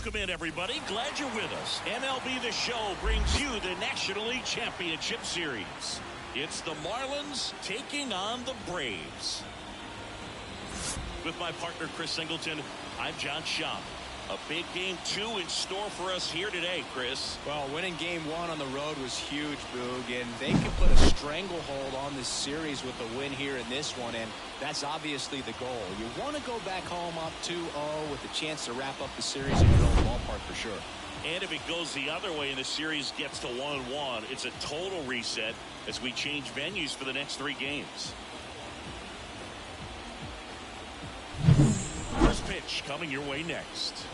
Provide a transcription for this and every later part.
Welcome in, everybody. Glad you're with us. MLB The Show brings you the National League Championship Series. It's the Marlins taking on the Braves. With my partner, Chris Singleton, I'm John Schaub. A big game 2 in store for us here today, Chris. Well, winning game 1 on the road was huge, Boog, and they can put a stranglehold on this series with a win here in this one, and that's obviously the goal. You want to go back home up 2-0 with a chance to wrap up the series in your own ballpark for sure. And if it goes the other way and the series gets to 1-1, it's a total reset as we change venues for the next 3 games. First pitch coming your way next.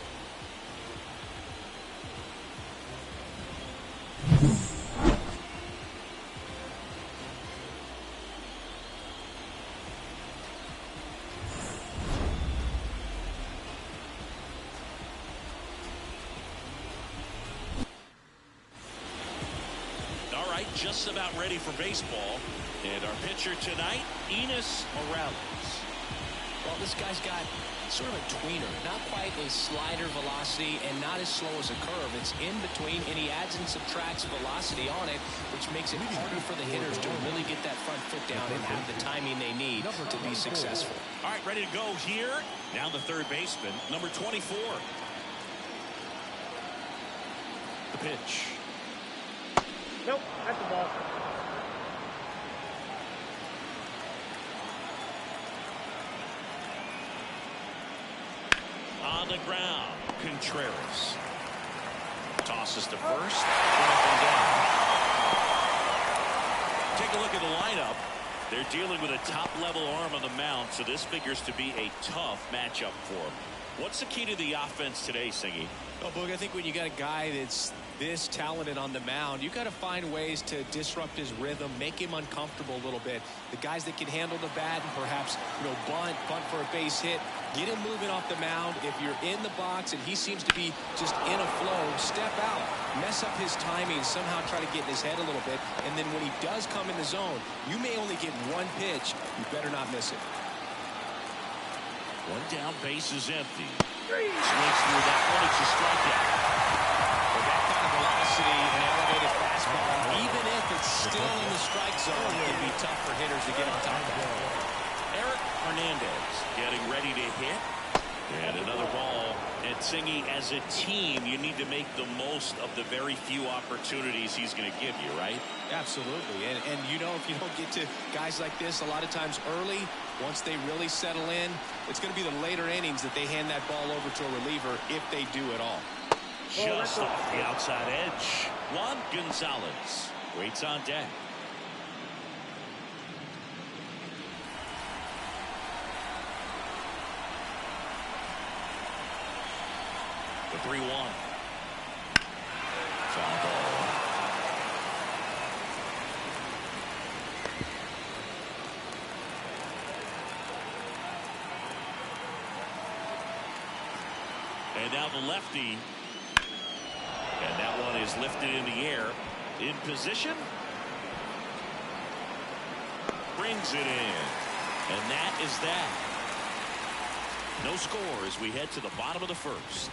All right, just about ready for baseball. And our pitcher tonight, Enos Morales. Well, this guy's got sort of a tweener, not quite a slider velocity and not as slow as a curve. It's in between, and he adds and subtracts velocity on it, which makes it harder for the hitters to really get that front foot down and have the timing they need to be successful. All right, ready to go here. Now the third baseman, number 24. The pitch. Nope, that's the ball. On the ground, Contreras tosses to first. Take a look at the lineup. They're dealing with a top-level arm on the mound, so this figures to be a tough matchup for them. What's the key to the offense today, Singy? Well, Boog, I think when you got a guy that's this talented on the mound, you got to find ways to disrupt his rhythm, make him uncomfortable a little bit. The guys that can handle the bat and perhaps, bunt for a base hit, get him moving off the mound. If you're in the box and he seems to be just in a flow, step out, mess up his timing, somehow try to get in his head a little bit. And then when he does come in the zone, you may only get one pitch. You better not miss it. One down, base is empty. Swings through that one. It's a strikeout. With that kind of velocity and elevated fastball, even if it's still in the strike zone, it can be tough for hitters to get on top of it. Eric Hernandez getting ready to hit. And another ball. And Singy, as a team, you need to make the most of the very few opportunities he's going to give you, right? Absolutely. And if you don't get to guys like this a lot of times early, once they really settle in, it's going to be the later innings that they hand that ball over to a reliever if they do at all. Just off the outside edge. Juan Gonzalez waits on deck. The 3-1. Foul ball. And now the lefty. And that one is lifted in the air. In position. Brings it in. And that is that. No score as we head to the bottom of the first.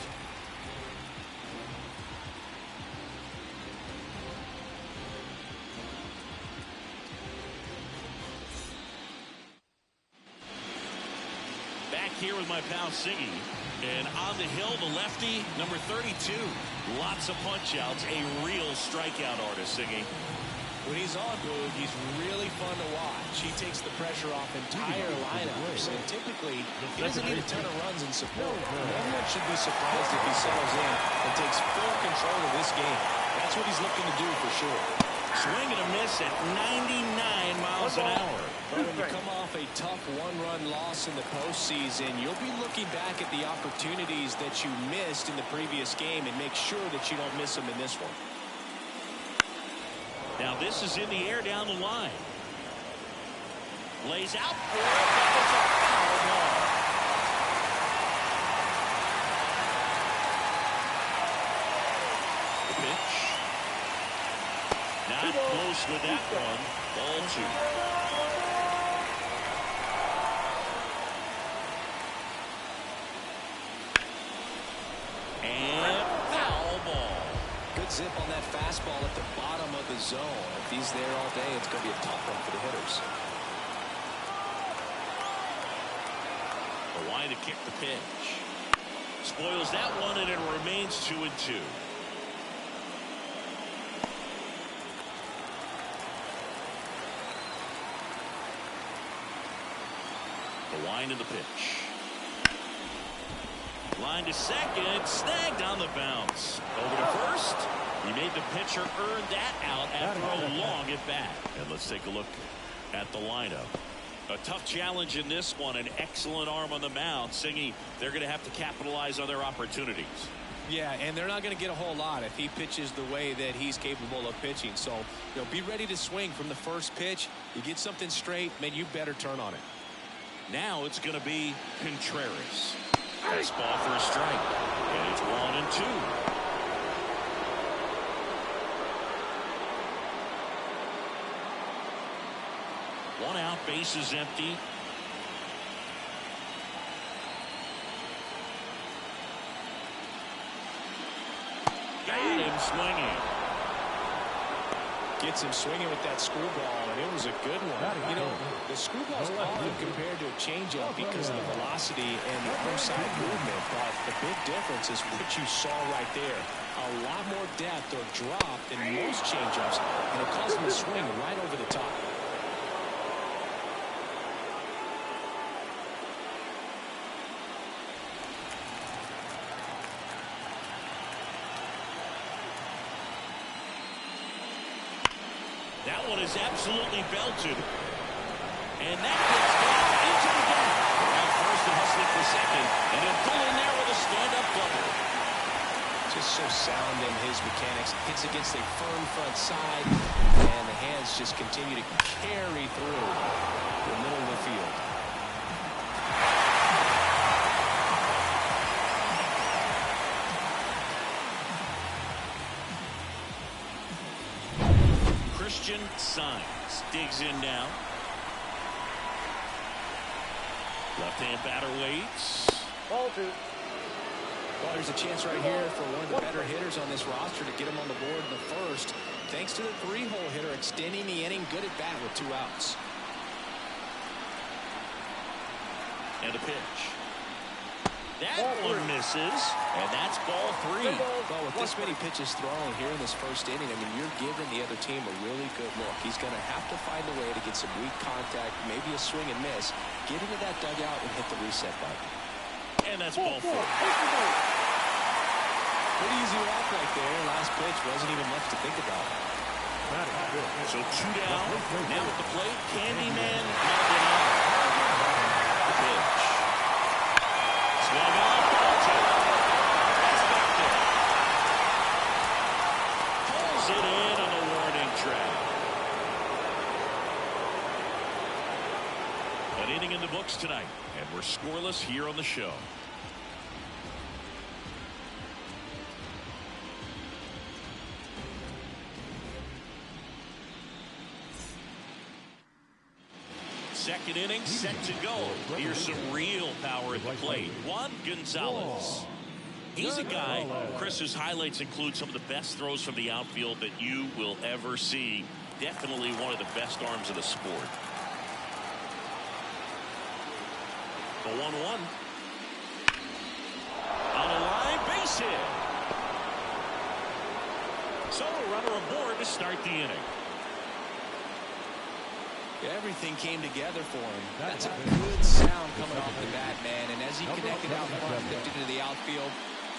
Back here with my pal Siggy. And on the hill, the lefty, number 32. Lots of punch-outs. A real strikeout artist, Siggy. When he's on, Boog, he's really fun to watch. He takes the pressure off entire lineups, and typically he doesn't need a ton of runs in support. No one should be surprised if he settles in and takes full control of this game. That's what he's looking to do for sure. Swing and a miss at 99 miles an hour. But when you come off a tough one-run loss in the postseason, you'll be looking back at the opportunities that you missed in the previous game and make sure that you don't miss them in this one. Now this is in the air down the line. Lays out for it. That was a foul ball. The pitch. Not close with that one. Ball 2. And zip on that fastball at the bottom of the zone. If he's there all day, it's going to be a tough one for the hitters. The line to kick the pitch. Spoils that one, and it remains 2-2. The line to the pitch. Line to second, snagged on the bounce. Over to first. He made the pitcher earn that out after a long at bat. And let's take a look at the lineup. A tough challenge in this one. An excellent arm on the mound. Singy, they're going to have to capitalize on their opportunities. Yeah, and they're not going to get a whole lot if he pitches the way that he's capable of pitching. So, be ready to swing from the first pitch. You get something straight, man, you better turn on it. Now it's going to be Contreras. Nice ball for a strike. And it's 1-2. One out, base is empty. Got him swinging. Gets him swinging with that screwball, and it was a good one. The screwball's often compared to a changeup because of the velocity and the arm side movement, but the big difference is what you saw right there. A lot more depth or drop than most changeups, and it caused him to swing right over the top. That one is absolutely belted. And that gets down into the gap. Around first and hustling for second. And he'll pull in there with a stand-up double. Just so sound in his mechanics. Hits against a firm front side. And the hands just continue to carry through the middle of the field. Signs digs in now. Left-hand batter waits. Ball 2. Well, there's a chance right here for one of the better hitters on this roster to get him on the board in the first, thanks to the 3-hole hitter extending the inning. Good at bat with 2 outs. And a pitch. That one misses, and that's ball 3. Well, with this many pitches thrown here in this first inning, I mean, you're giving the other team a really good look. He's going to have to find a way to get some weak contact, maybe a swing and miss, get into that dugout and hit the reset button. And that's ball 4. Pretty easy walk right there. Last pitch wasn't even much to think about. So 2 down. Now at the plate, Candyman Maldonado. The pitch. Swung on, ball 2. That's back there. Pulls it in on the warning track. An inning in the books tonight, and we're scoreless here on the show. Second inning set to go. Here's some real power at the plate. Juan Gonzalez. He's a guy, Chris, whose highlights include some of the best throws from the outfield that you will ever see. Definitely one of the best arms of the sport. The 1-1. On a line, base hit. So a runner aboard to start the inning. Everything came together for him. That's a good sound coming off the bat, man. And as he connected out front, dipped into the outfield,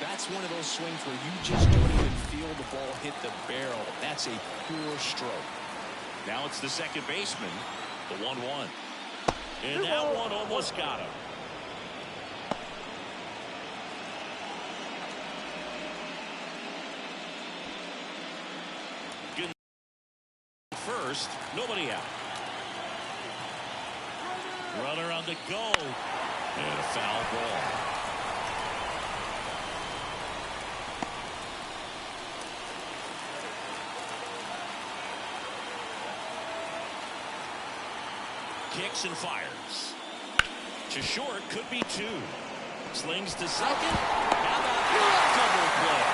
that's one of those swings where you just don't even feel the ball hit the barrel. That's a pure stroke. Now it's the second baseman, the 1-1. And that one almost got him. First, nobody out. Runner on the go. And a foul ball. Kicks and fires. To short, could be 2. Slings to second. How about that double play?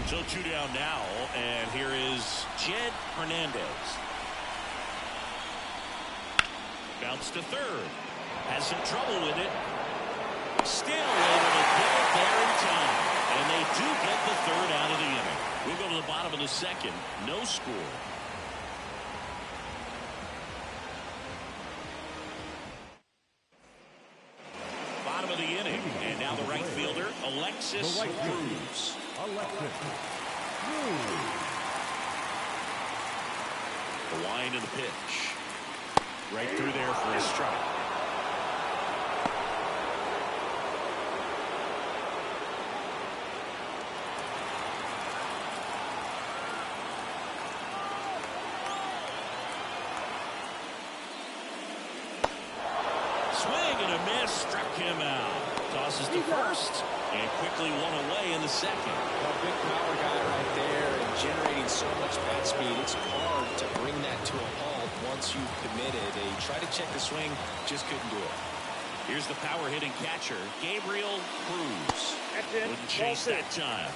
So 2 down now, and here is Jed Hernandez. Bounce to third. Has some trouble with it. Still able to get it there in time. And they do get the third out of the inning. We'll go to the bottom of the second. No score. Bottom of the inning. And now the right fielder, Alexis Cruz. The wind of the pitch. Right through there for a strike. Swing and a miss. Struck him out. Tosses to first. And quickly one away in the second. A big power guy right there and generating so much bat speed. It's hard to bring that to a halt once you've committed. They tried to check the swing, just couldn't do it. Here's the power hitting catcher, Gabriel Cruz. Wouldn't chase that time.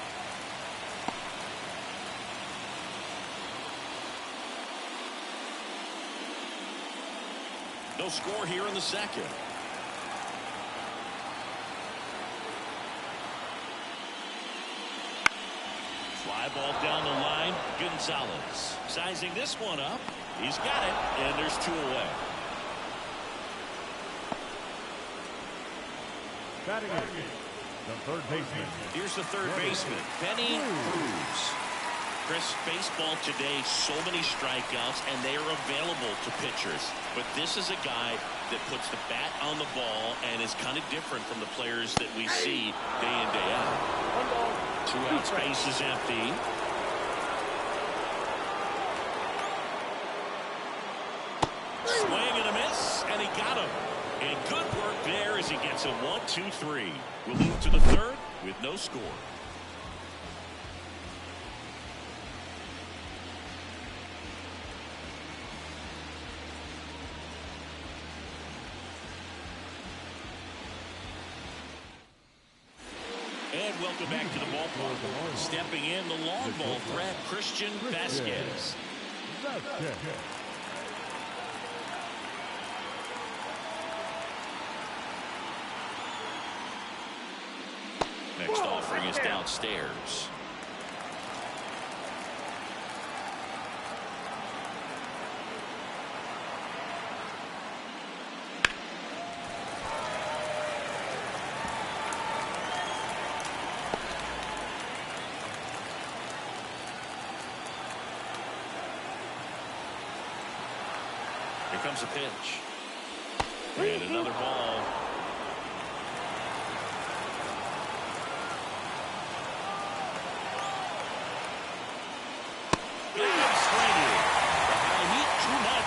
No score here in the second. Fly ball down the line. Gonzalez sizing this one up. He's got it, and there's 2 away. Batting the third baseman. Here's the third baseman, Benny Cruz. Chris, baseball today, so many strikeouts, and they are available to pitchers. But this is a guy that puts the bat on the ball and is kind of different from the players that we see day in, day out. 2 outs, base is empty. Swing and a miss, and he got him. And good work there as he gets a 1-2-3. We'll move to the third with no score. And welcome back to the ballpark. Stepping in, the long ball threat, Christian Vasquez. Next offering is downstairs. Here comes a pitch. And another ball.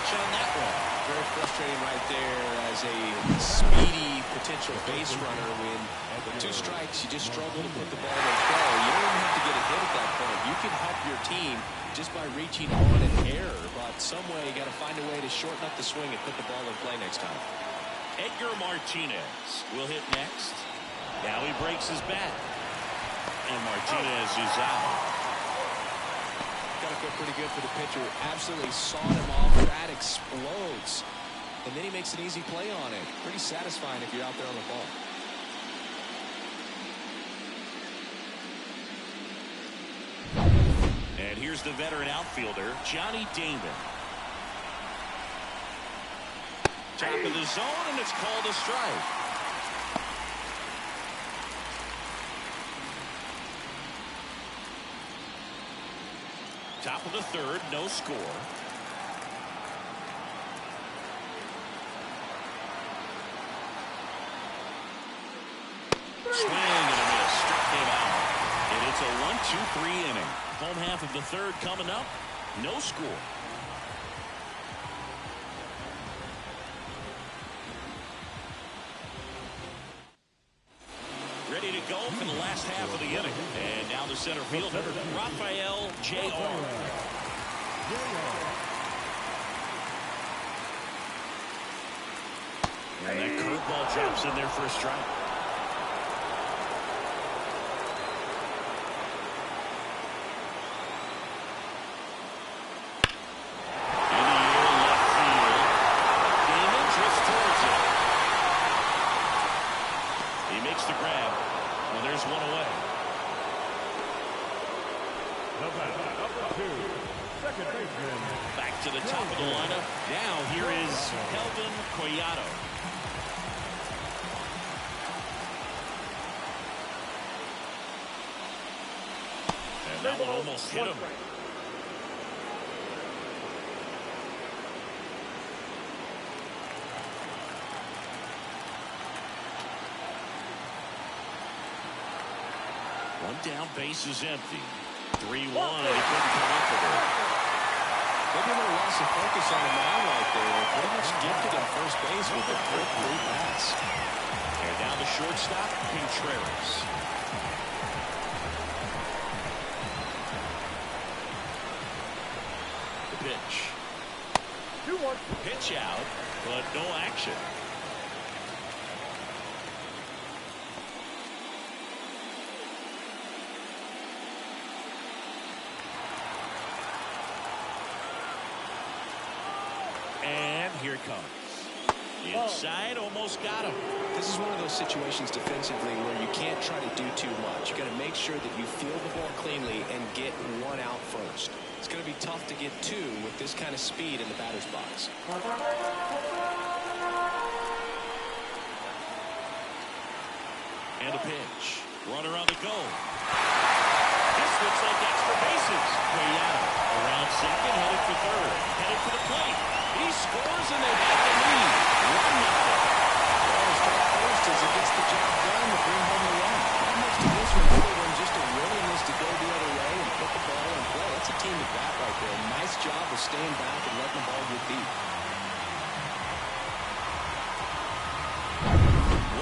On that one. Very frustrating right there as a speedy potential base runner. When with 2 strikes, you just struggle to put the ball in play. You don't even have to get a hit at that point. You can help your team just by reaching on an error, but some way you got to find a way to shorten up the swing and put the ball in play next time. Edgar Martinez will hit next. Now he breaks his bat. And Martinez is out. Got to feel pretty good for the pitcher. Absolutely sawed him off. That explodes. And then he makes an easy play on it. Pretty satisfying if you're out there on the ball. And here's the veteran outfielder, Johnny Damon. Top of the zone, and it's called a strike. Top of the third, no score. Swing and a miss. Struck him out. And it's a 1-2-3 inning. Home half of the third coming up. No score. Ready to go for the last half of the inning. And now the center fielder, Rafael J.R. And that curveball drops in there for a strike. Number 2, second baseman. Back to the top of the lineup. Now here is Kelvin Collado. And that one almost hit him. One down, base is empty. 3-1, and he couldn't come up with it. Maybe a little loss of focus on the mound right there. Pretty much gifted him first base with a quick blue pass. And now the shortstop, Contreras. The pitch. 2-1. Pitch out, but no action. And here it comes. Inside, almost got him. This is one of those situations defensively where you can't try to do too much. You got to make sure that you field the ball cleanly and get one out first. It's going to be tough to get two with this kind of speed in the batter's box. And a pitch. Runner on the go. This looks like extra bases. Piedras around second, headed for third. Headed for the plate. He scores and they have the lead. 1-0. His top first as it gets the job done to bring home the run. Not much to this one other than just a willingness to go the other way and put the ball in play. That's a team at bat right there. Nice job of staying back and letting the ball get beat.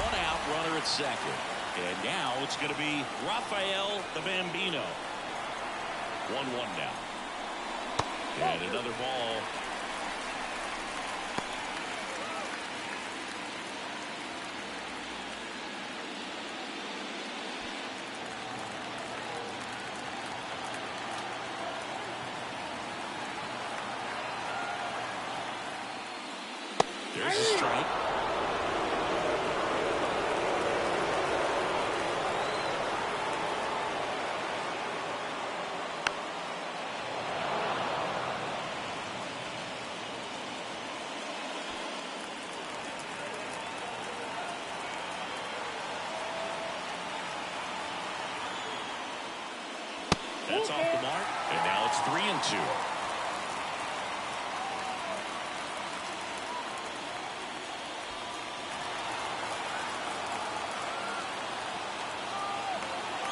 One out, runner at second. And now it's going to be Rafael the Bambino. 1-1 now. And another ball. There's a strike. That's off the mark, and now it's 3-2.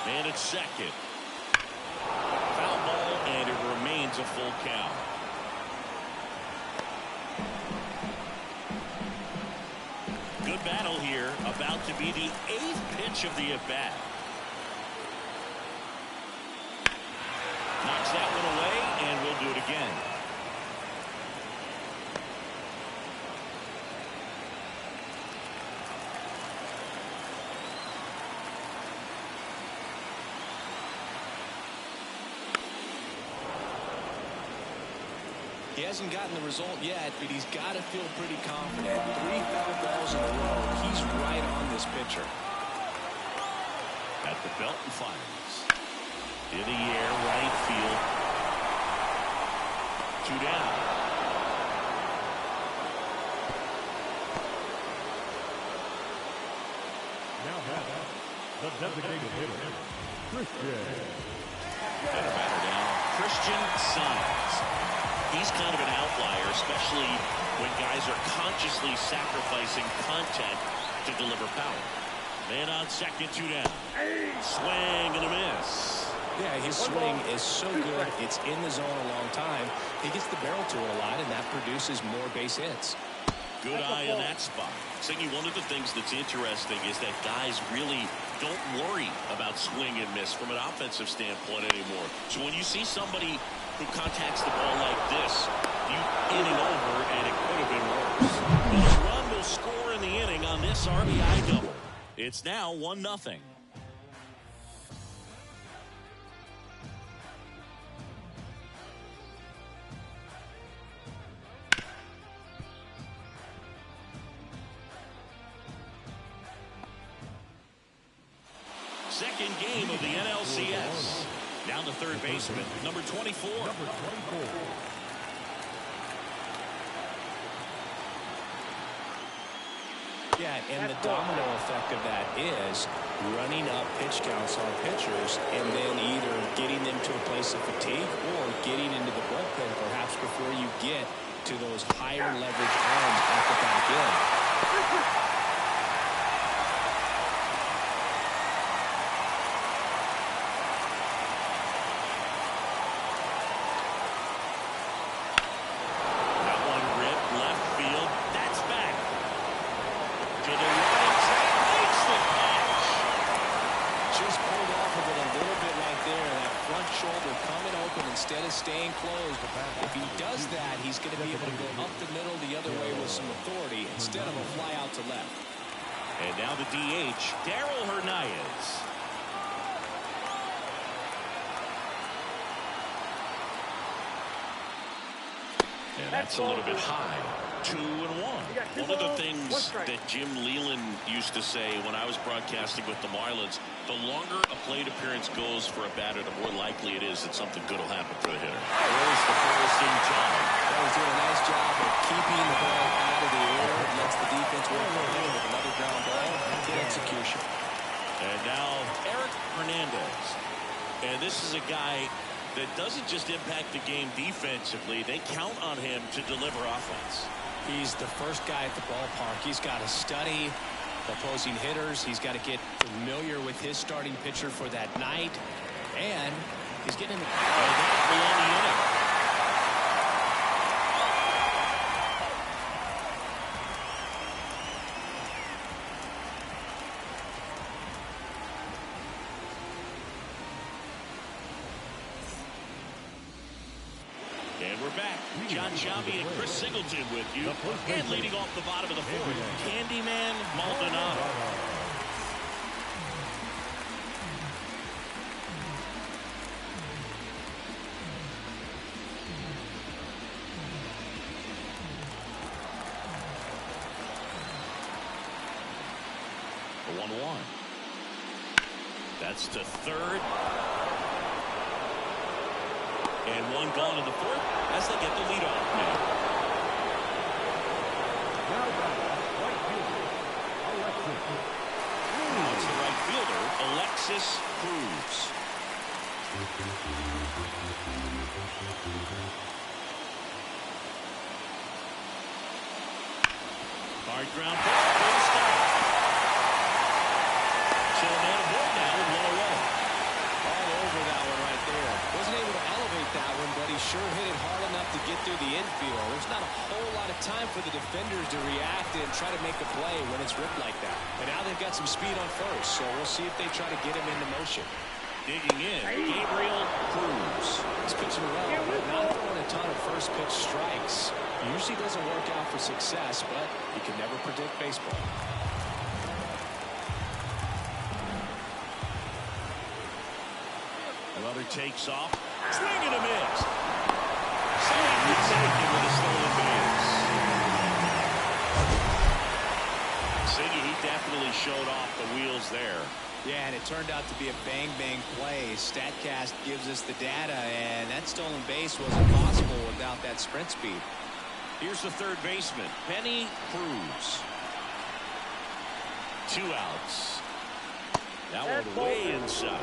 And it's second. Foul ball, and it remains a full count. Good battle here, about to be the 8th pitch of the at-bat. Knocks that one away, and we'll do it again. He hasn't gotten the result yet, but he's got to feel pretty confident. 3 foul balls in a row. He's right on this pitcher. At the belt and fires. In the air, right field. 2 down. Now batting, the designated hitter, Christian. And a batter down, Christian Signs. He's kind of an outlier, especially when guys are consciously sacrificing contact to deliver power. Man on second, 2 down. Swing and a miss. Yeah, his swing is so good. It's in the zone a long time. He gets the barrel to it a lot, and that produces more base hits. Good eye in that spot. Siggy, one of the things that's interesting is that guys really don't worry about swing and miss from an offensive standpoint anymore. So when you see somebody who contacts the ball like this, you inning over, and it could have been worse. But a run will score in the inning on this RBI double. It's now 1-0. Second game of the NLCS. Down to third baseman, number 24. Number 24. Yeah, and the domino effect of that is running up pitch counts on pitchers and then either getting them to a place of fatigue or getting into the bullpen perhaps before you get to those higher leverage arms at the back end. Staying closed. If he does that, he's going to be able to go up the middle the other way with some authority instead of a fly out to left. And now the DH, Darryl Hernandez. And that's a little bit high. 2-1. One of the things that Jim Leland used to say when I was broadcasting with the Marlins, the longer a plate appearance goes for a batter, the more likely it is that something good will happen for the hitter. There's the first in John. That was doing a nice job of keeping the ball out of the air. It lets the defense work on with another ground ball. Good execution. And now Eric Hernandez. And this is a guy that doesn't just impact the game defensively. They count on him to deliver offense. He's the first guy at the ballpark. He's got to study opposing hitters. He's got to get familiar with his starting pitcher for that night. And he's getting in the inning. John Sciambi and Chris Singleton with you. And leading off the bottom of the fourth, Candyman Maldonado. The 1-1. That's to third. And one gone in the fourth as they get the lead off now. Now right fielder, Alexis. Now it's the right fielder, Alexis Cruz. Hard ground ball, full stop. So man aboard now with one away. All over that one right there. Wasn't able to elevate that one, but he sure hit it hard enough to get through the infield. There's not a whole lot of time for the defenders to react and try to make a play when it's ripped like that. But now they've got some speed on first, so we'll see if they try to get him into motion. Digging in, Gabriel Cruz. He's pitching well, but not throwing a ton of first pitch strikes. Usually doesn't work out for success, but you can never predict baseball. Another takes off. Swing and a miss. Safe taken with a stolen base. Siggy, he definitely showed off the wheels there. Yeah, and it turned out to be a bang-bang play. StatCast gives us the data, and that stolen base wasn't possible without that sprint speed. Here's the third baseman, Benny Cruz. 2 outs. That one way inside.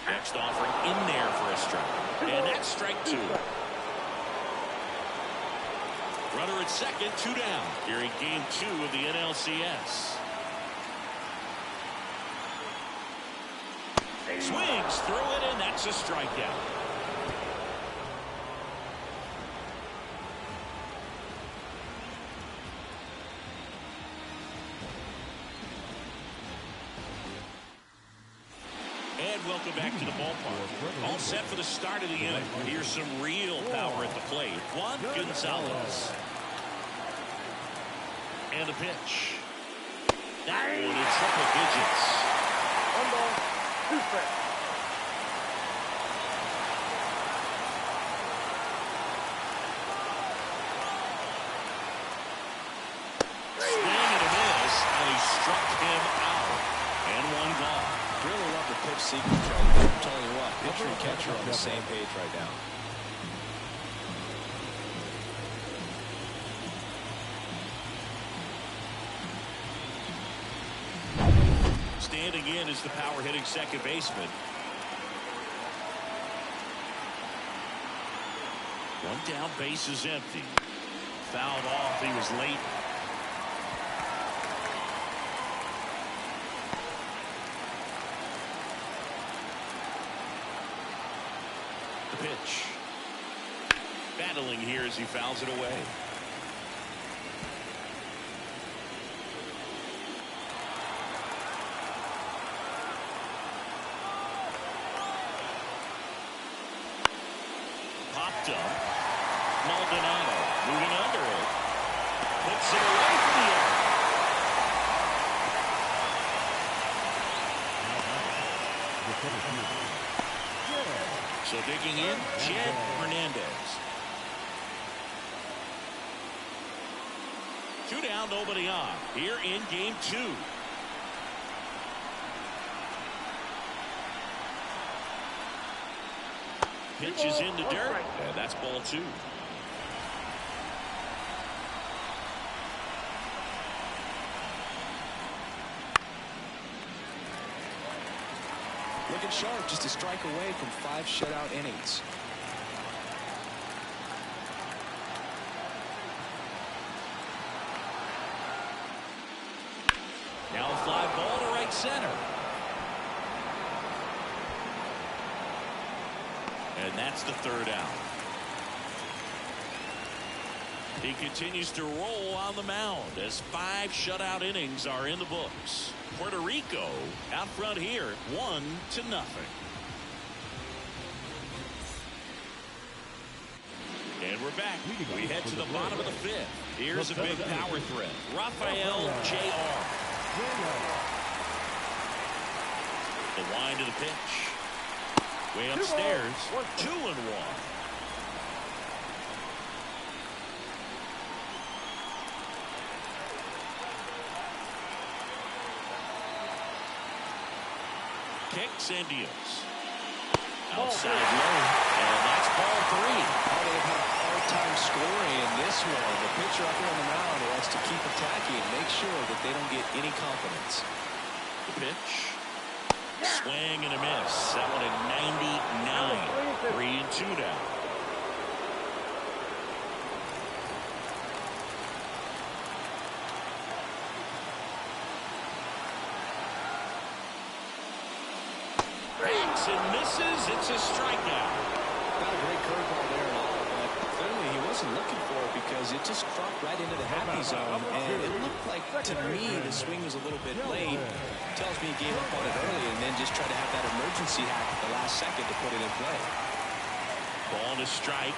Next offering in there for a strike. And that's strike 2. Runner at second, 2 down. Here in game 2 of the NLCS. Swings through it, and that's a strikeout. And welcome back to the ballpark. All set for the start of the inning. Here's some real power at the plate. Juan Gonzalez. And a pitch. That one in triple digits. 1 ball, 2 strikes. Really love the pitch sequence right there. I'm telling you what, pitcher and catcher are on the same page right now. Standing in is the power hitting second baseman. One down, base is empty. Fouled off, he was late. The pitch. Battling here as he fouls it away. Popped up. Maldonado moving under it. Puts it away from the air. So digging in, Jed Hernandez. 2 down, nobody on. Here in game 2. Pitch is in the dirt, and that's ball 2. Looking sharp, just a strike away from 5 shutout innings. Now a fly ball to right center. And that's the 3rd out. He continues to roll on the mound as 5 shutout innings are in the books. Puerto Rico out front here, 1-0. And we're back. We head to the bottom of the 5th. Here's a big power threat. Rafael Jr. The wind of the pitch. Way upstairs. 2-1. Kicks and deals. Outside low, and that's ball 3. They've had a hard time scoring in this one. The pitcher up here on the mound wants to keep attacking and make sure that they don't get any confidence. The pitch. Swing and a miss. That one at 99. 3-2 now. Breaks and misses. It's a strikeout. Not a great curveball there at all, but clearly he wasn't looking for it because it just dropped right into the happy zone, and it looked like, to me, the swing was a little bit late. Tells me he gave up on it early and then just tried to have that emergency hack at the last second to put it in play. Ball to strike.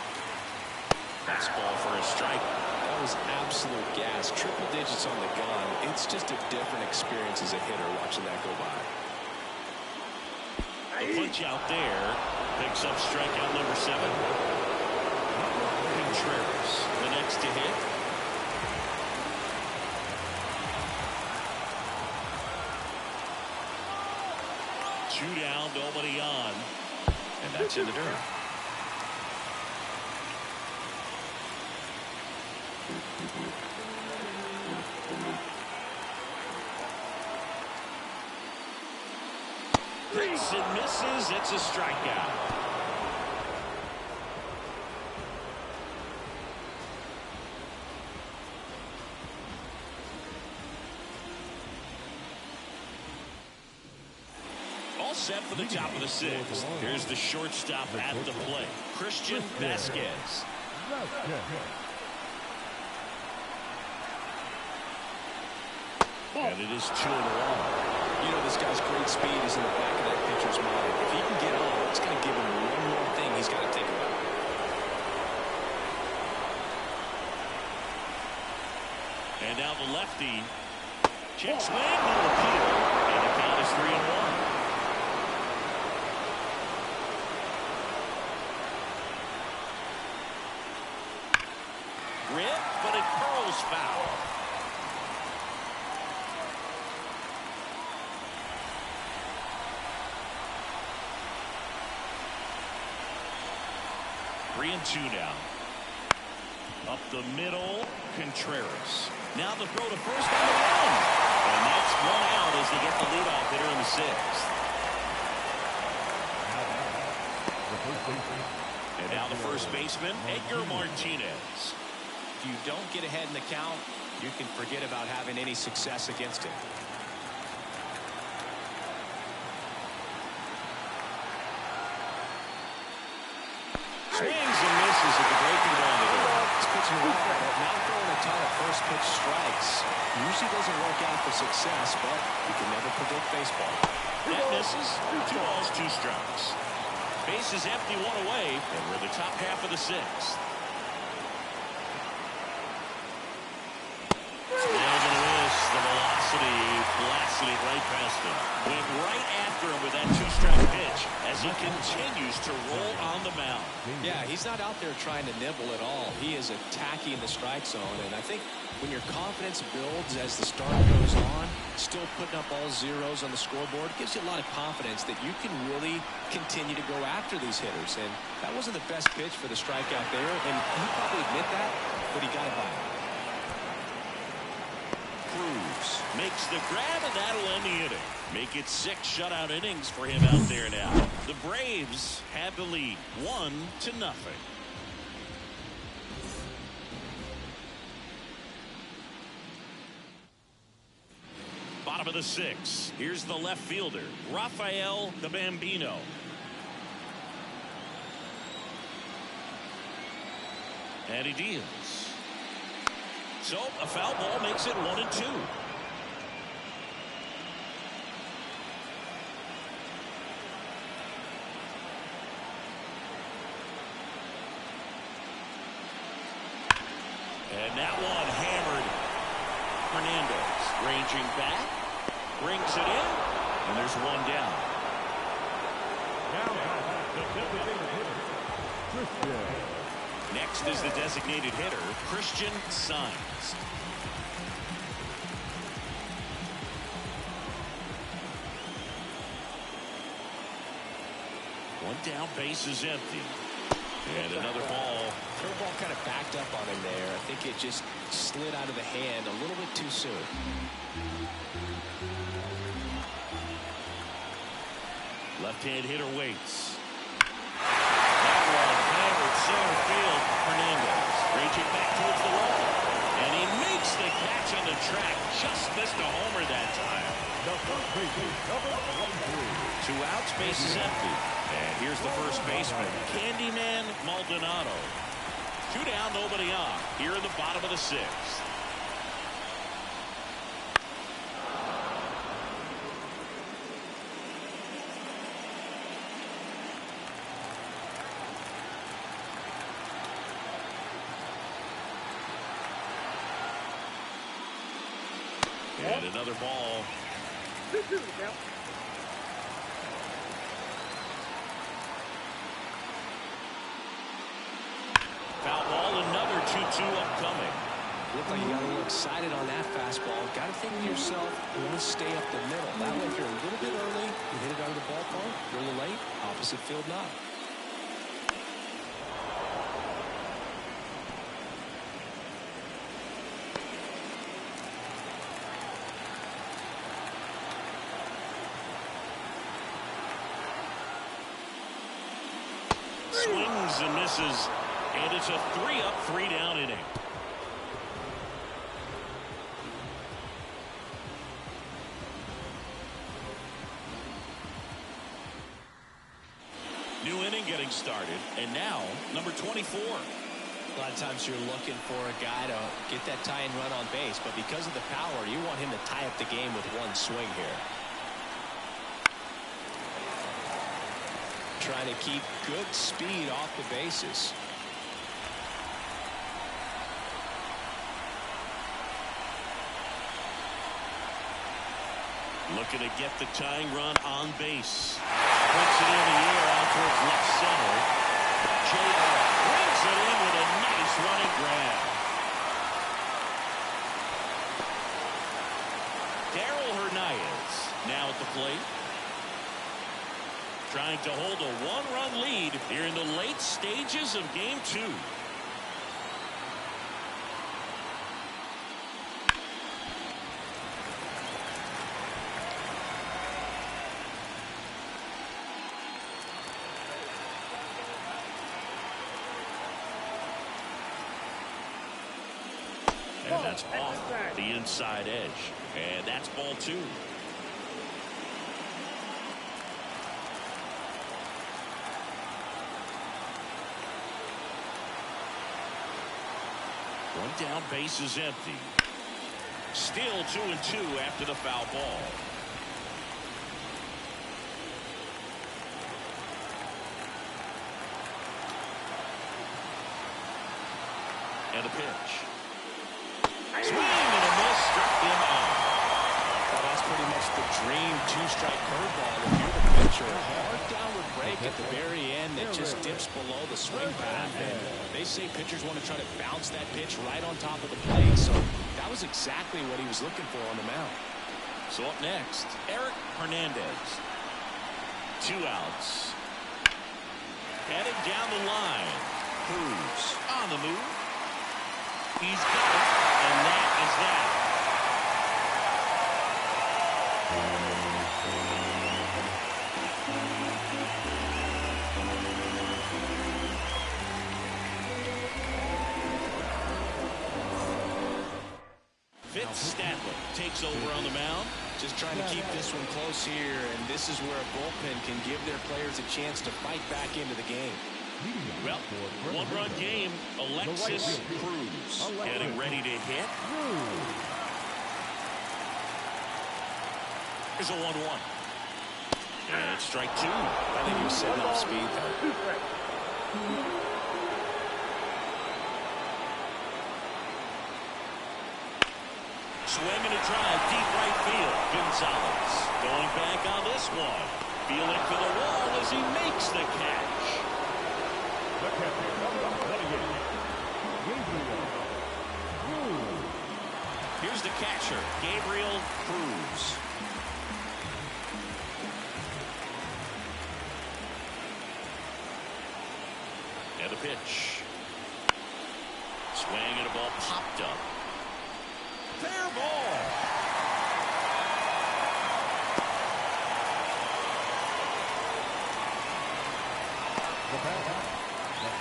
That's ball for a strike. That was absolute gas. Triple digits on the gun. It's just a different experience as a hitter watching that go by. The punch out there picks up strikeout number 7. Contreras, the next to hit. Two down, nobody on, and that's in the dirt. Hits and misses. It's a strikeout. All set for the top of the 6th. Here's the shortstop at the plate, Christian Vasquez. And it is 2-1. You know, this guy's great speed is in the back of that pitcher's mind. If he can get on, it's going to give him one more thing he's got to think about. And now the lefty. Check swing, no appeal. And the count is 3-1. Rip, but it curls foul. 3-2 now. Up the middle, Contreras. Now the throw to first on the run. And that's one out as they get the leadoff hitter in the 6th. And now the first baseman, Edgar Martinez. If you don't get ahead in the count, you can forget about having any success against him. Swings and misses at the breaking ball. He's pitching well, but not throwing a ton of first pitch strikes. Usually doesn't work out for success, but you can never predict baseball. That misses. 2 balls, 2 strikes. Base is empty, 1 away, and we're in the top half of the 6th. Swing and a miss. The velocity blasted it right past him. Went right after him with that 2-strike pitch as he continues to roll on the mound. Yeah, he's not out there trying to nibble at all. He is attacking the strike zone, and I think when your confidence builds as the start goes on, still putting up all zeros on the scoreboard gives you a lot of confidence that you can really continue to go after these hitters. And that wasn't the best pitch for the strikeout there, and he'll probably admit that, but he got it by him. Cruz makes the grab, and that'll end the inning. Make it 6 shutout innings for him out there now. The Braves have the lead, 1-0. Bottom of the 6th. Here's the left fielder, Rafael the Bambino. And he deals. So a foul ball makes it 1-2. And that one hammered. Hernandez ranging back, brings it in, and there's 1 down. Next is the designated hitter, Christian Sainz. One down, base is empty. And another ball. Curveball kind of backed up on him there. I think it just slid out of the hand a little bit too soon. Left-hand hitter waits. That one hammered center field. Hernandez raging back towards the wall. And he makes the catch on the track. Just missed a homer that time. 2 outs, base is empty. And here's the first baseman, Candyman Maldonado. 2 down, nobody on. Here in the bottom of the 6th. And another ball. Foul ball, another 2-2 upcoming. Looked like you got a little excited on that fastball. Got to think to yourself, you want to stay up the middle. That way, if you're a little bit early, you hit it out of the ballpark. If you're a little late, opposite field not. Swings and misses, and it's a 3-up, 3-down inning. New inning getting started, and now number 24. A lot of times you're looking for a guy to get that tying run on base, but because of the power, you want him to tie up the game with one swing here. Trying to keep good speed off the bases. Looking to get the tying run on base. Puts it in the air out towards left center. JR brings it in with a nice running grab. Darryl Hernandez now at the plate. trying to hold a one-run lead here in the late stages of Game 2. And that's off the inside edge. And that's ball 2. One down, base is empty. Still 2-2 after the foul ball. And a pitch. Swing and a miss, struck him out. Well, that's pretty much the dream two-strike curveball if you're the pitcher. A hard downward break at the very end that just dips below the swing path. And they say pitchers want to try to bounce that pitch right on top of the plate. So that was exactly what he was looking for on the mound. So up next, Eric Hernandez. 2 outs. Heading down the line. Cruz on the move. He's got it, and that is that. Stanley takes over on the mound. Just trying to keep this one close here, and this is where a bullpen can give their players a chance to fight back into the game. Well, one-run game. Alexis Cruz getting ready to hit. Here's a 1-1. And strike 2. I think he was setting off speed there. Swing and a drive, deep right field. Gonzalez going back on this one. Feeling for the wall as he makes the catch. The catcher, number 28, Gabriel Cruz. Here's the catcher, Gabriel Cruz. And a pitch. Swing and a ball popped up. Fair ball.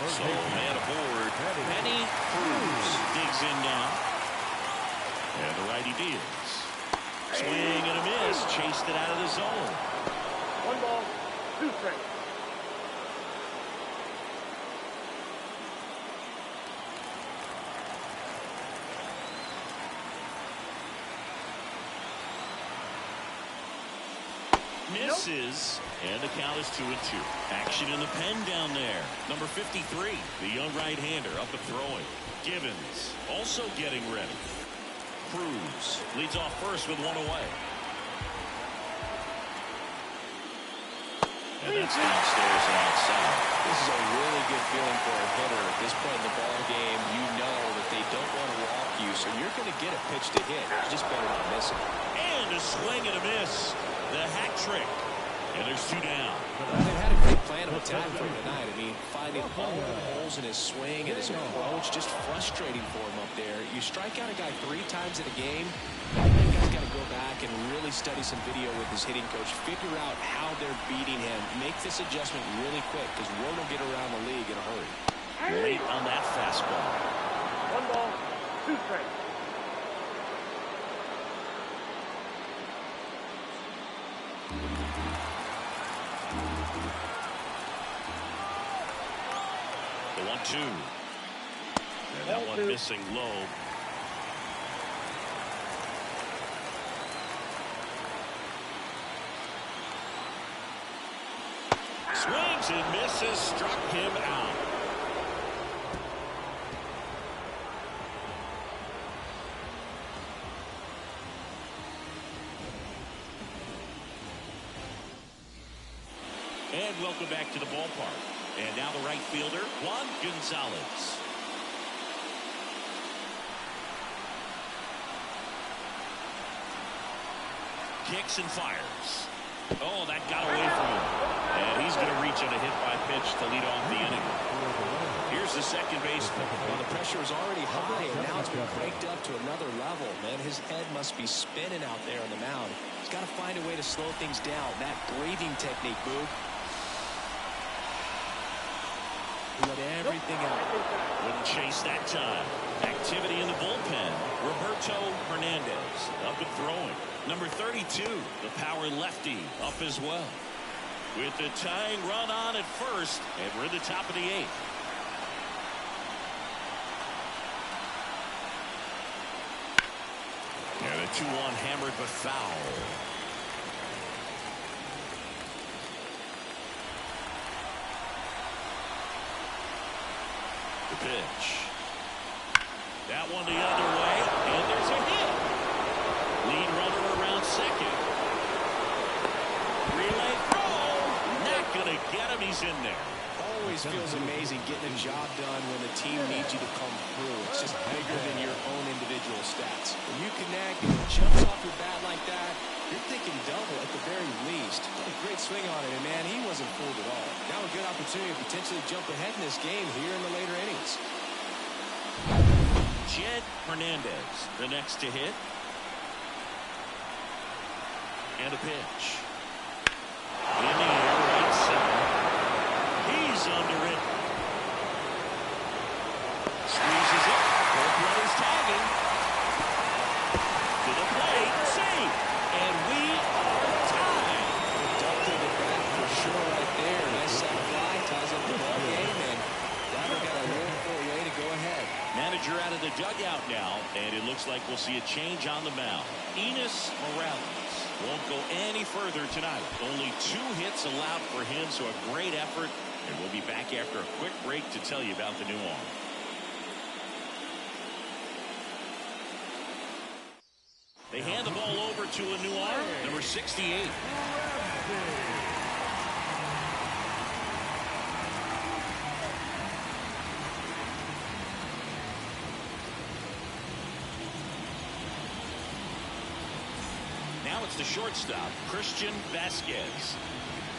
So man aboard. Penny Cruz digs in now. And the righty deals. Swing and a miss. Chased it out of the zone. 1 ball, 2 strikes. Misses, and the count is 2-2. Action in the pen down there. Number 53, the young right-hander up and throwing. Givens also getting ready. Cruz leads off first with 1 away. And that's downstairs and outside. This is a really good feeling for a hitter at this point in the ball game. You know that they don't want to walk you, so you're going to get a pitch to hit. You just better not miss it. And a swing and a miss. The hat trick. And there's 2 down. They had a great plan of attack for him tonight. I mean, finding all the holes in his swing and his approach, just frustrating for him up there. You strike out a guy 3 times in a game, that guy's got to go back and really study some video with his hitting coach, figure out how they're beating him, make this adjustment really quick, because word will get around the league in a hurry. Late on that fastball. 1 ball, 2 strikes. The 1-2. And that one missing low. Swings and misses, struck him out. And welcome back to the ballpark. And now the right fielder, Juan Gonzalez. Kicks and fires. Oh, that got away from him. And he pitch to lead off the inning. Here's the second baseman. Well, the pressure is already high, and now it's been cranked up to another level. Man, his head must be spinning out there on the mound. He's got to find a way to slow things down. That breathing technique, Boog. Let everything out. Wouldn't chase that time. Activity in the bullpen. Roberto Hernandez up and throwing. Number 32, the power lefty, up as well. With the tying run on at first, and we're at the top of the 8th. And a 2-1 hammered but foul. The pitch. That one the other way, and there's a hit. Lead runner around second. Relay throw. Not going to get him. He's in there. Always feels amazing getting a job done when the team needs you to come through. It's just bigger than your own individual stats. When you connect and it jumps off your bat like that, you're thinking double at the very least. A great swing on it, and man, he wasn't fooled at all. Now a good opportunity to potentially jump ahead in this game here in the later innings. Jed Hernandez, the next to hit. And a pitch. In the air, right center. He's under it. Squeezes it. Both runners tagging. To the plate. Safe. And we are tied. Duck to the back for sure right there. Nice sack fly. Ties up the ball game. And Doble got a real full way to go ahead. Manager out of the dugout now. And it looks like we'll see a change on the mound. Enos Morales won't go any further tonight. Only 2 hits allowed for him, so a great effort. And we'll be back after a quick break to tell you about the new arm. They hand the ball over to a new arm, number 68. Now it's the shortstop, Christian Vasquez.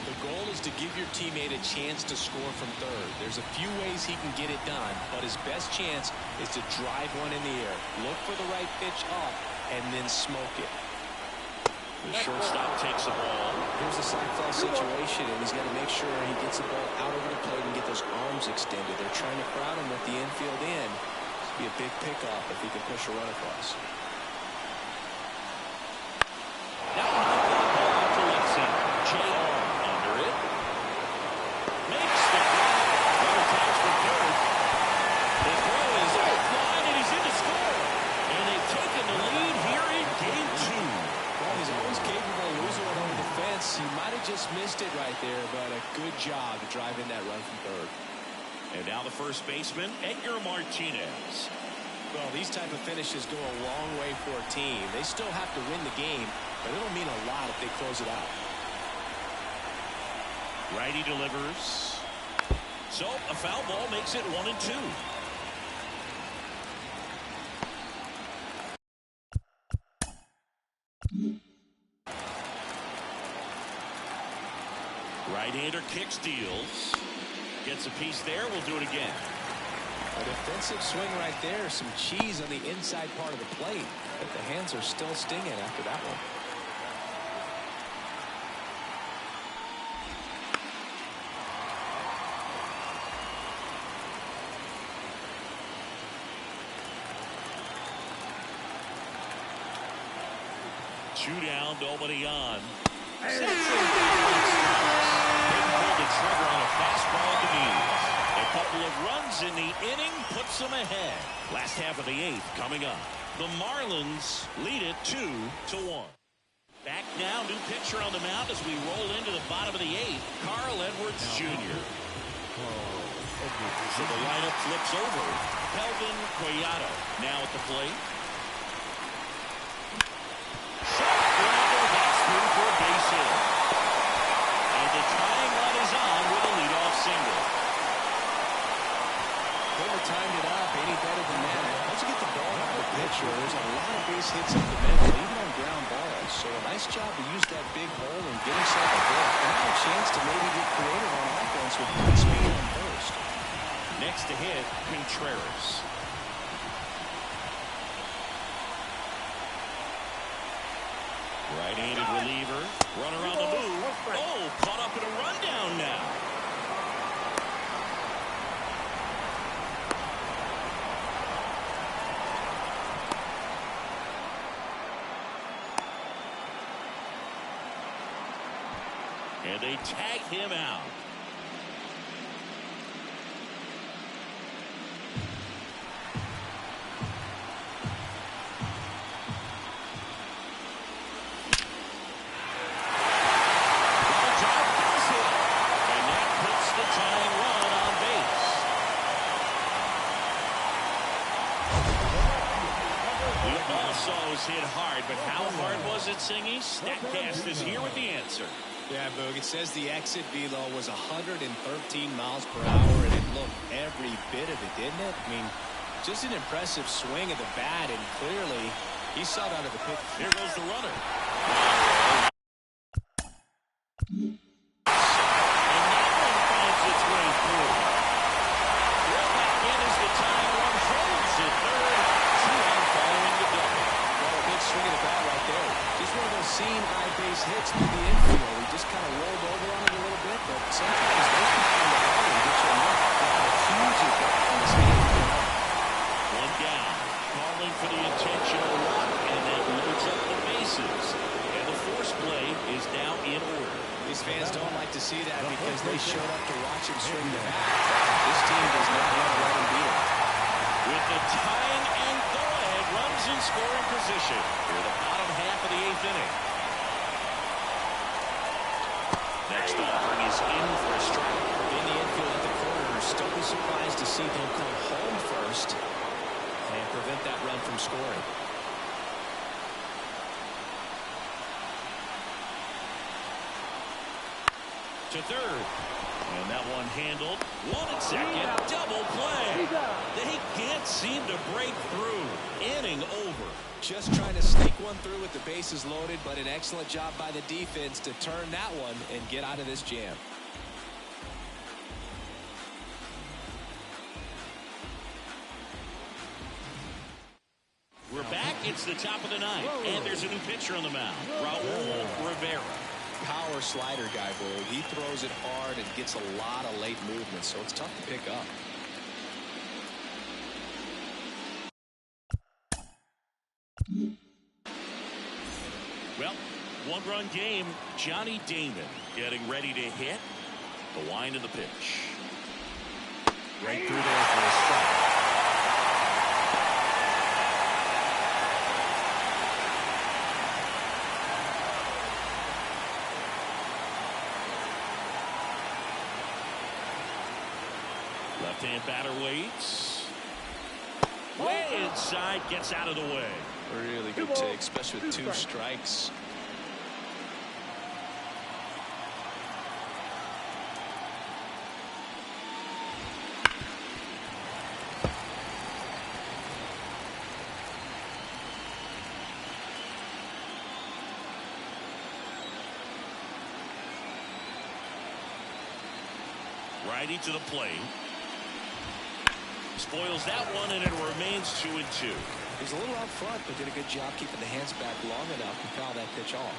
The goal is to give your teammate a chance to score from third. There's a few ways he can get it done, but his best chance is to drive one in the air. Look for the right pitch up and then smoke it. The shortstop takes the ball. Here's a sac fly situation, and he's got to make sure he gets the ball out over the plate and get those arms extended. They're trying to crowd him with the infield in. This would be a big pickoff if he can push a run across. Now ball to left center. J.R. under it. Makes the grab. Runner tags for third. The throw is offline, and he's in to score. And they've taken the lead here in game 2. Well, he's always capable of losing one over the fence. He might have just missed it right there, but a good job to drive in that run from third. And now the first baseman, Edgar Martinez. Well, these type of finishes go a long way for a team. They still have to win the game, but it'll mean a lot if they close it out. Righty delivers. So a foul ball makes it 1-2. Right-hander kick steals. Gets a piece there. We'll do it again. A defensive swing right there. Some cheese on the inside part of the plate. But the hands are still stinging after that one. Two down, nobody on. Didn't pull the trigger on a fastball to knees. A couple of runs in the inning puts them ahead. Last half of the 8th coming up. The Marlins lead it 2-1. Back now, new pitcher on the mound as we roll into the bottom of the 8th. Carl Edwards Jr. So the lineup flips over. Kelvin Collado now at the plate. For a base hit. And the tying run is on with a leadoff single. Couldn't have timed it up any better than that. Once you get the ball out of the pitcher, there's a lot of base hits up the middle, even on ground balls. So a nice job to use that big hole and get himself a hit. And now a chance to maybe get creative on offense with good speed. Next to hit, Contreras. Right-handed reliever. Runner on the move. Oh, caught up in a rundown now. And they tag him out. Hit hard, but how hard was it, Singy? Statcast is here with the answer. Yeah, Boog, it says the exit velo was 113 miles per hour, and it looked every bit of it, didn't it? I mean, just an impressive swing of the bat, and clearly he saw it out of the pitch. Here goes the runner. And that one finds its way through. Well, back in as the tying run holds at third. 2 out following the double. Swing of the bat right there. Just one of those seam high base hits through the infield. He just kind of rolled over on it a little bit, but sometimes those can find the ball and get you a look. A huge effect on this game. One down. Calling for the intentional walk, and that loads up the bases. And the force play is now in order. These fans don't like to see that because they showed up to watch him swing the bat. This team does not want to let him beat it. With the tying and go-ahead runs in scoring position for the bottom half of the 8th inning. Next offering is in for a strike. In the infield at the corner, Stoke is surprised to see him come home first and prevent that run from scoring. To third. And that one handled. 1 at second. Double play. They can't seem to break through. Inning over. Just trying to sneak one through with the bases loaded, but an excellent job by the defense to turn that one and get out of this jam. We're back. It's the top of the 9th. And there's a new pitcher on the mound. Raul Rivera. Power slider guy, Boog. He throws it hard and gets a lot of late movement, so it's tough to pick up. Well, 1-run game. Johnny Damon getting ready to hit. The wind of the pitch. Right through there for a strike. Left-hand batter waits. Way inside, gets out of the way. Really good take, especially with 2 strikes. Righty to the plate. Spoils that one, and it remains 2-2. He's a little out front, but did a good job keeping the hands back long enough to foul that pitch off.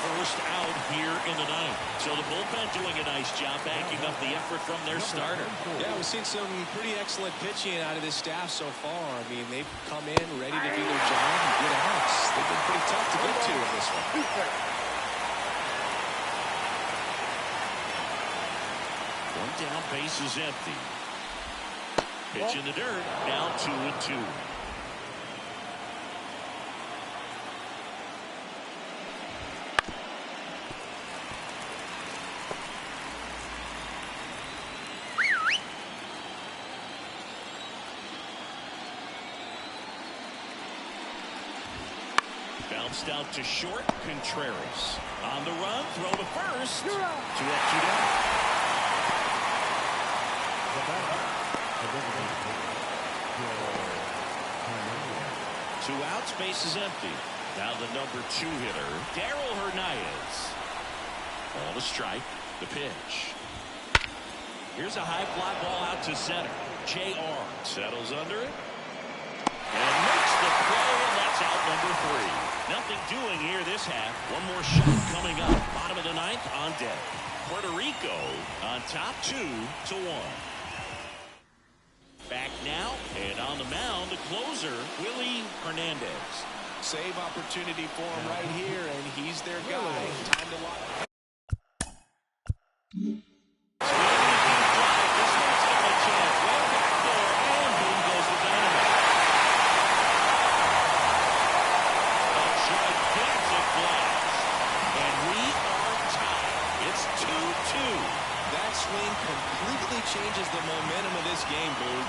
First out here in the 9th. So the bullpen doing a nice job backing up the effort from their starter. Yeah, we've seen some pretty excellent pitching out of this staff so far. I mean, they've come in ready to do their job and get outs. They've been pretty tough to get to in this one. One down, base is empty. Pitch in the dirt, now 2-2. Bounced out to short. Contreras on the run. Throw to first. 2 up, 2 down. 2 outs, base is empty. Now the number 2 hitter, Daryl Hernandez. Ball to strike. The pitch. Here's a high fly ball out to center. JR settles under it and makes the play, and that's out number 3. Nothing doing here this half. One more shot coming up. Bottom of the 9th on deck. Puerto Rico on top 2-1. Back now, and on the mound, the closer, Willie Hernandez. Save opportunity for him right here, and he's their guy. Time to watch. Completely changes the momentum of this game, Boog.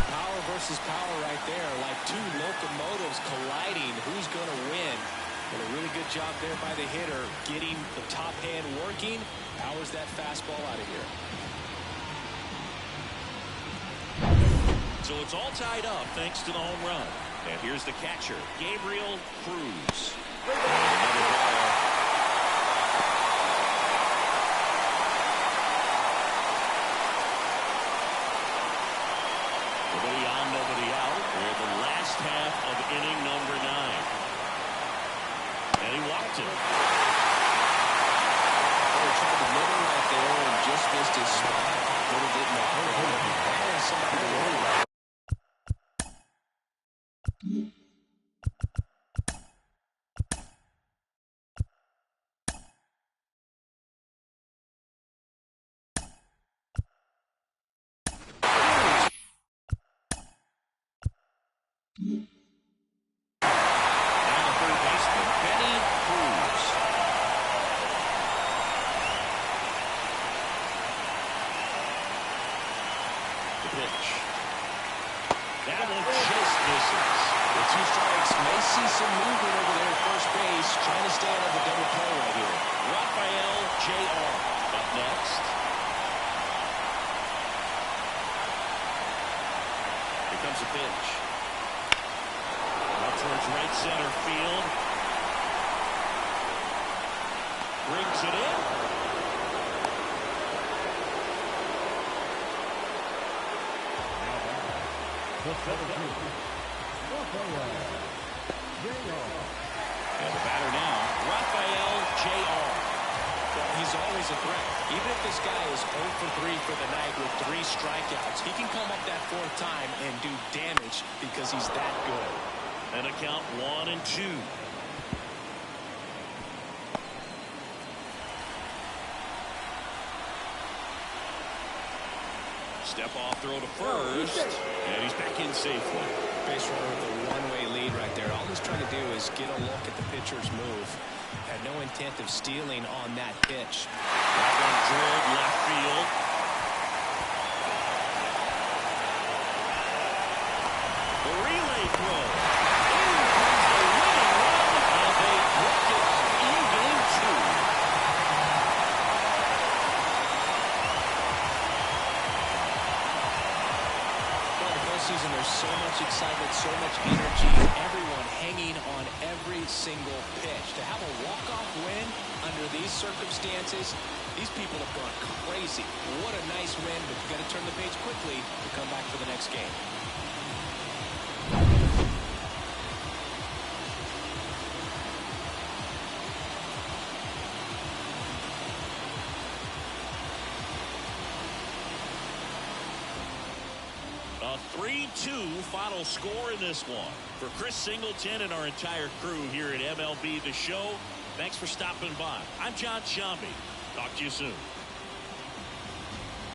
Power versus power right there, like 2 locomotives colliding. Who's going to win? But a really good job there by the hitter, getting the top hand working. Powers that fastball out of here. So it's all tied up thanks to the home run. And here's the catcher, Gabriel Cruz. Nobody on, nobody out. We're the last half of inning number 9. And he walked him. He tried the middle right there and just missed his spot. But it didn't matter. Step off throw to first, and he's back in safely. Base runner with a one-way lead right there. All he's trying to do is get a look at the pitcher's move. Had no intent of stealing on that pitch. That one drilled left field. The relay throw. In comes the winning run, and they broke it in game 2. Season, there's so much excitement, so much energy, everyone hanging on every single pitch. To have a walk-off win under these circumstances, these people have gone crazy. What a nice win, but you got to turn the page quickly to come back for the next game. A 3-2 final score in this one. For Chris Singleton and our entire crew here at MLB The Show, thanks for stopping by. I'm John Shambi. Talk to you soon.